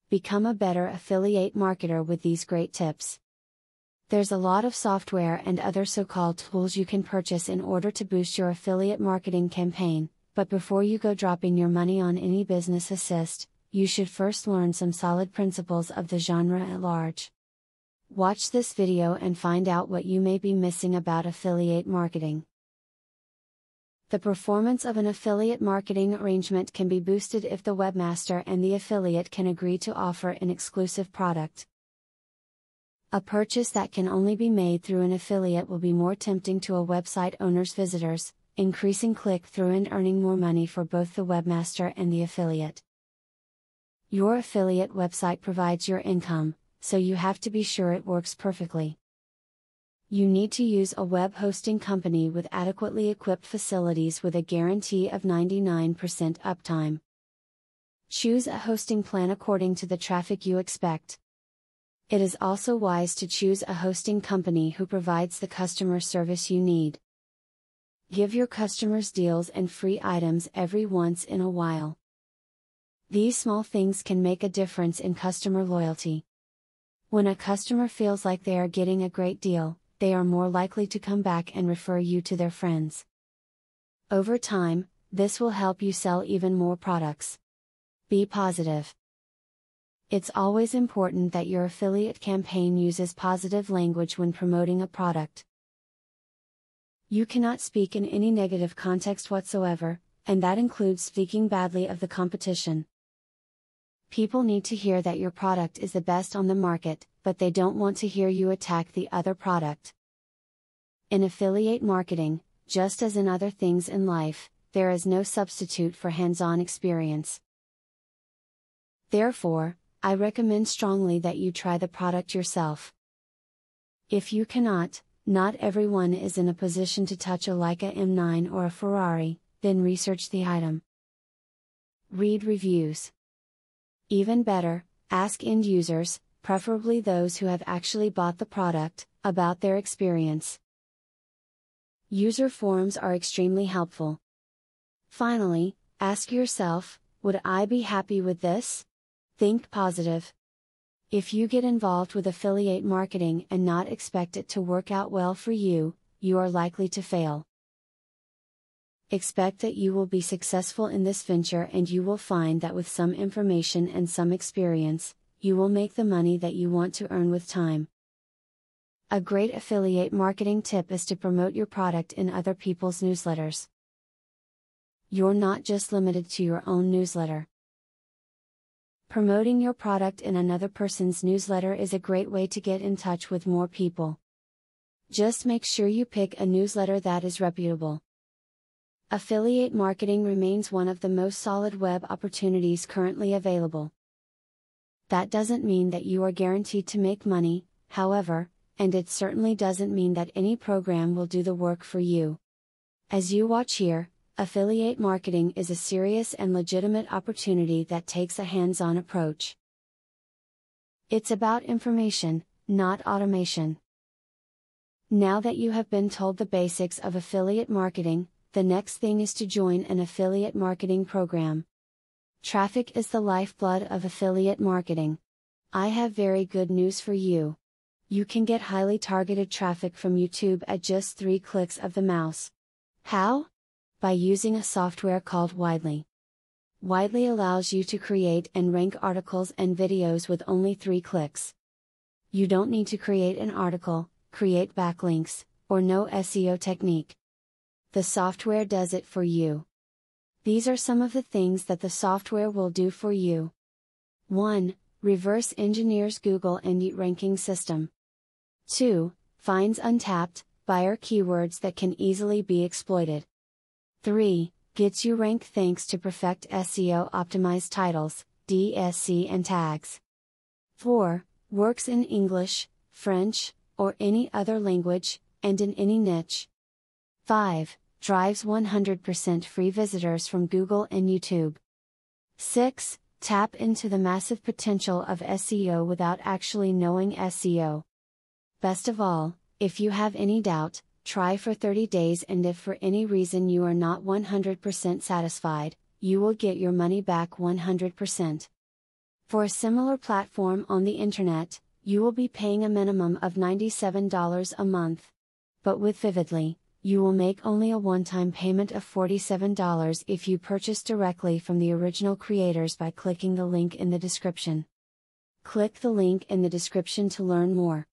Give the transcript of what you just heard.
become a better affiliate marketer with these great tips. There's a lot of software and other so-called tools you can purchase in order to boost your affiliate marketing campaign, but before you go dropping your money on any business assist, you should first learn some solid principles of the genre at large. Watch this video and find out what you may be missing about affiliate marketing. The performance of an affiliate marketing arrangement can be boosted if the webmaster and the affiliate can agree to offer an exclusive product. A purchase that can only be made through an affiliate will be more tempting to a website owner's visitors, increasing click-through and earning more money for both the webmaster and the affiliate. Your affiliate website provides your income, so you have to be sure it works perfectly. You need to use a web hosting company with adequately equipped facilities with a guarantee of 99% uptime. Choose a hosting plan according to the traffic you expect. It is also wise to choose a hosting company who provides the customer service you need. Give your customers deals and free items every once in a while. These small things can make a difference in customer loyalty. When a customer feels like they are getting a great deal, they are more likely to come back and refer you to their friends. Over time, this will help you sell even more products. Be positive. It's always important that your affiliate campaign uses positive language when promoting a product. You cannot speak in any negative context whatsoever, and that includes speaking badly of the competition. People need to hear that your product is the best on the market, but they don't want to hear you attack the other product. In affiliate marketing, just as in other things in life, there is no substitute for hands-on experience. Therefore, I recommend strongly that you try the product yourself. If you cannot, not everyone is in a position to touch a Leica M9 or a Ferrari, then research the item. Read reviews. Even better, ask end users, preferably those who have actually bought the product, about their experience. User forums are extremely helpful. Finally, ask yourself, would I be happy with this? Think positive. If you get involved with affiliate marketing and not expect it to work out well for you, you are likely to fail. Expect that you will be successful in this venture, and you will find that with some information and some experience, you will make the money that you want to earn with time. A great affiliate marketing tip is to promote your product in other people's newsletters. You're not just limited to your own newsletter. Promoting your product in another person's newsletter is a great way to get in touch with more people. Just make sure you pick a newsletter that is reputable. Affiliate marketing remains one of the most solid web opportunities currently available. That doesn't mean that you are guaranteed to make money, however, and it certainly doesn't mean that any program will do the work for you. As you watch here, affiliate marketing is a serious and legitimate opportunity that takes a hands-on approach. It's about information, not automation. Now that you have been told the basics of affiliate marketing, the next thing is to join an affiliate marketing program. Traffic is the lifeblood of affiliate marketing. I have very good news for you. You can get highly targeted traffic from YouTube at just 3 clicks of the mouse. How? By using a software called Widely. Widely allows you to create and rank articles and videos with only 3 clicks. You don't need to create an article, create backlinks, or know SEO technique. The software does it for you. These are some of the things that the software will do for you. 1. Reverse engineers Google and Yelp ranking system. 2. Finds untapped buyer keywords that can easily be exploited. 3. Gets you ranked thanks to perfect SEO optimized titles, DSC and tags. 4. Works in English, French, or any other language, and in any niche. 5. Drives 100% free visitors from Google and YouTube. 6. Tap into the massive potential of SEO without actually knowing SEO. Best of all, if you have any doubt, try for 30 days, and if for any reason you are not 100% satisfied, you will get your money back 100%. For a similar platform on the internet, you will be paying a minimum of $97 a month. But with Vividly, you will make only a one-time payment of $47 if you purchase directly from the original creators by clicking the link in the description. Click the link in the description to learn more.